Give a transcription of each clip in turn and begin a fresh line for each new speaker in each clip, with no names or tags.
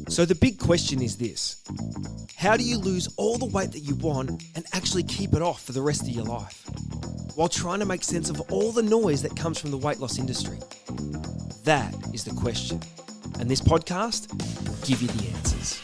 So the big question is this: how do you lose all the weight that you want and actually keep it off for the rest of your life, while trying to make sense of all the noise that comes from the weight loss industry? That is the question. And this podcast will give you the answers.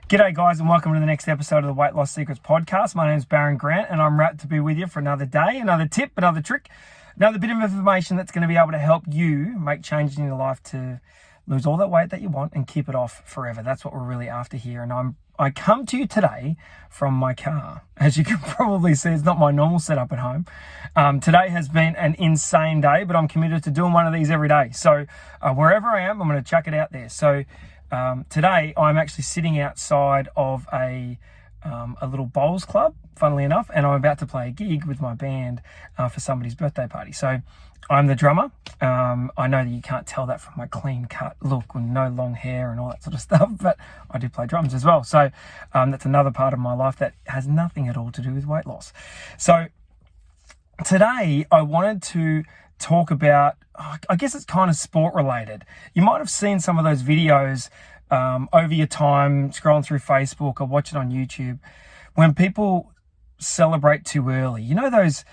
G'day guys, and welcome to the next episode of the Weight Loss Secrets podcast. My name is Baron Grant and I'm rapt to be with you for another day, another tip, another trick, another bit of information that's going to be able to help you make changes in your life to lose all that weight that you want and keep it off forever. That's what we're really after here. And I come to you today from my car. As you can probably see, it's not my normal setup at home. Today has been an insane day, but I'm committed to doing one of these every day. So wherever I am, I'm going to chuck it out there. So today I'm actually sitting outside of a little bowls club, funnily enough, and I'm about to play a gig with my band for somebody's birthday party. So I'm the drummer. I know that you can't tell that from my clean cut look with no long hair and all that sort of stuff, but I do play drums as well. So that's another part of my life that has nothing at all to do with weight loss. So today I wanted to talk about, I guess it's kind of sport related. You might have seen some of those videos over your time scrolling through Facebook or watching on YouTube when people celebrate too early. You know those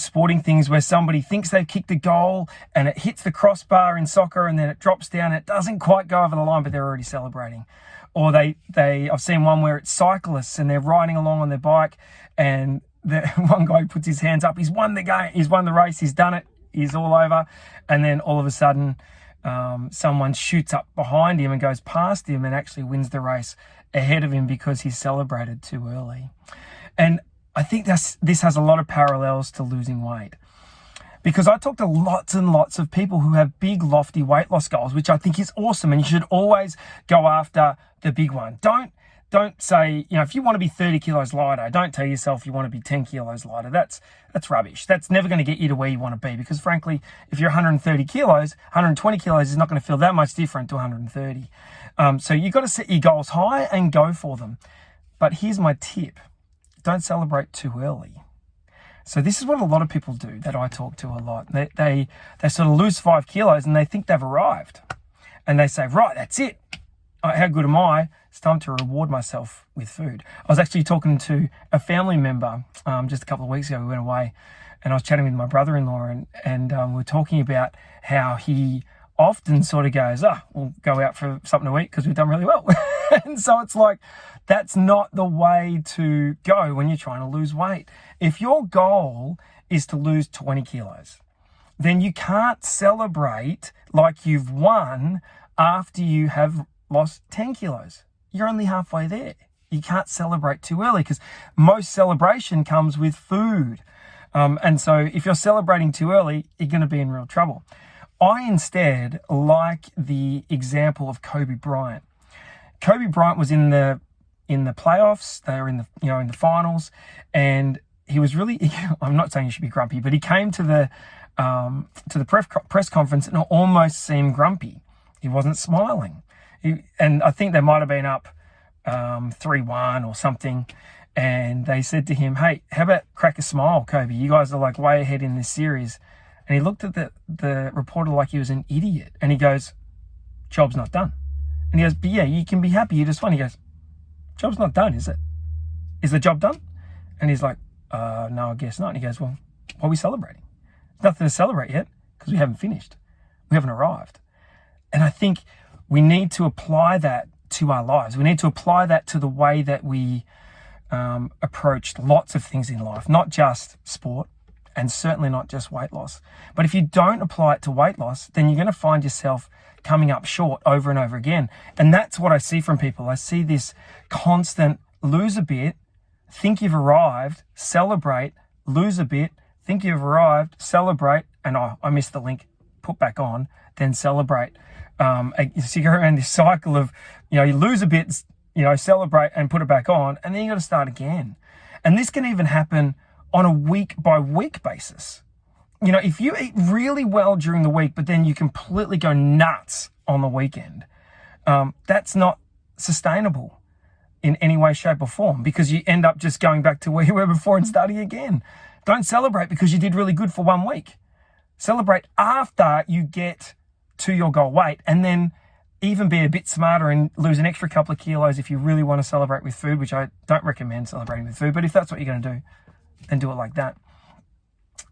sporting things where somebody thinks they've kicked a goal and it hits the crossbar in soccer and then it drops down and it doesn't quite go over the line, but they're already celebrating. Or I've seen one where it's cyclists and they're riding along on their bike and one guy puts his hands up, he's won the game, he's won the race, he's done it, he's all over, and then all of a sudden someone shoots up behind him and goes past him and actually wins the race ahead of him because he celebrated too early. And I think this has a lot of parallels to losing weight, because I talk to lots and lots of people who have big, lofty weight loss goals, which I think is awesome, and you should always go after the big one. Don't say, if you want to be 30 kilos lighter, don't tell yourself you want to be 10 kilos lighter. That's rubbish. That's never going to get you to where you want to be, because frankly, if you're 130 kilos, 120 kilos is not going to feel that much different to 130. So you've got to set your goals high and go for them. But here's my tip. Don't celebrate too early. So this is what a lot of people do that I talk to a lot. They sort of lose 5 kilos and they think they've arrived. And they say, right, that's it. How good am I? It's time to reward myself with food. I was actually talking to a family member just a couple of weeks ago. We went away and I was chatting with my brother-in-law and we were talking about how he often sort of goes, we'll go out for something to eat because we've done really well. And so it's like, that's not the way to go when you're trying to lose weight. If your goal is to lose 20 kilos, then you can't celebrate like you've won after you have lost 10 kilos. You're only halfway there. You can't celebrate too early because most celebration comes with food. And so if you're celebrating too early, you're going to be in real trouble. I instead like the example of Kobe Bryant. Kobe Bryant was in the playoffs. They were in the finals, and he was really, I'm not saying you should be grumpy, but he came to the press conference and almost seemed grumpy. He wasn't smiling. And I think they might have been up 3-1 or something. And they said to him, hey, how about crack a smile, Kobe? You guys are like way ahead in this series. And he looked at the reporter like he was an idiot. And he goes, job's not done. And he goes, but yeah, you can be happy. You just won. He goes, job's not done, is it? Is the job done? And he's like, no, I guess not. And he goes, well, what are we celebrating? There's nothing to celebrate yet because we haven't finished. We haven't arrived. And I think we need to apply that to our lives. We need to apply that to the way that we approach lots of things in life, not just sport and certainly not just weight loss. But if you don't apply it to weight loss, then you're going to find yourself coming up short over and over again. And that's what I see from people. I see this constant lose a bit, think you've arrived, celebrate, lose a bit, think you've arrived, celebrate, and I missed the link, put back on, then celebrate. So you go around this cycle of, you lose a bit, celebrate and put it back on, and then you got to start again. And this can even happen on a week by week basis. If you eat really well during the week, but then you completely go nuts on the weekend, that's not sustainable in any way, shape or form, because you end up just going back to where you were before and starting again. Don't celebrate because you did really good for 1 week. Celebrate after you get to your goal weight, and then even be a bit smarter and lose an extra couple of kilos if you really want to celebrate with food, which I don't recommend celebrating with food, but if that's what you're going to do, then do it like that.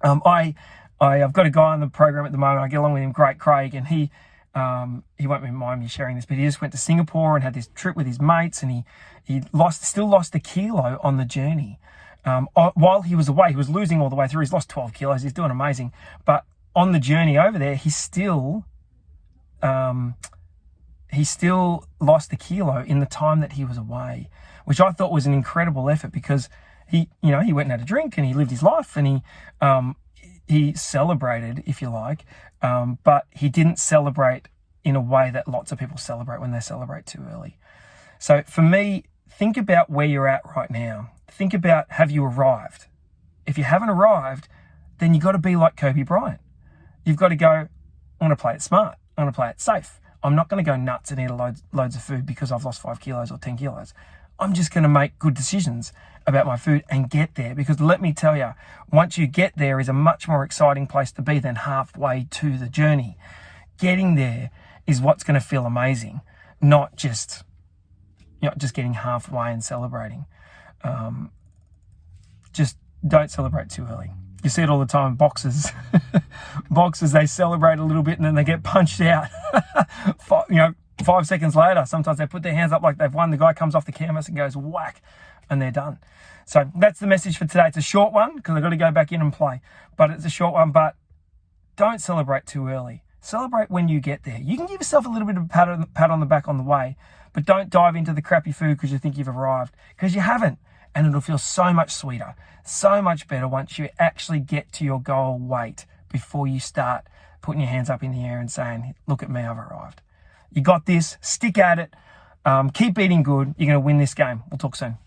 I've got a guy on the program at the moment. I get along with him, great Craig, and he won't mind me sharing this, but he just went to Singapore and had this trip with his mates, and he still lost a kilo on the journey. While he was away, he was losing all the way through. He's lost 12 kilos. He's doing amazing. But on the journey over there, he still lost a kilo in the time that he was away, which I thought was an incredible effort, because he went and had a drink and he lived his life, and he celebrated, if you like, but he didn't celebrate in a way that lots of people celebrate when they celebrate too early. So for me, think about where you're at right now. Think about, have you arrived? If you haven't arrived, then you've got to be like Kobe Bryant. You've got to go, I want to play it smart. I want to play it safe. I'm not going to go nuts and eat loads of food because I've lost 5 kilos or 10 kilos. I'm just going to make good decisions about my food and get there, because let me tell you, once you get there is a much more exciting place to be than halfway to the journey. Getting there is what's going to feel amazing, not just getting halfway and celebrating. Just don't celebrate too early. You see it all the time. Boxers, they celebrate a little bit and then they get punched out. 5 seconds later, sometimes they put their hands up like they've won. The guy comes off the canvas and goes whack, and they're done. So that's the message for today. It's a short one because I've got to go back in and play, but it's a short one. But don't celebrate too early. Celebrate when you get there. You can give yourself a little bit of a pat on the back on the way, but don't dive into the crappy food because you think you've arrived, because you haven't. And it'll feel so much sweeter, so much better once you actually get to your goal weight, before you start putting your hands up in the air and saying, look at me, I've arrived. You got this. Stick at it. Keep eating good. You're going to win this game. We'll talk soon.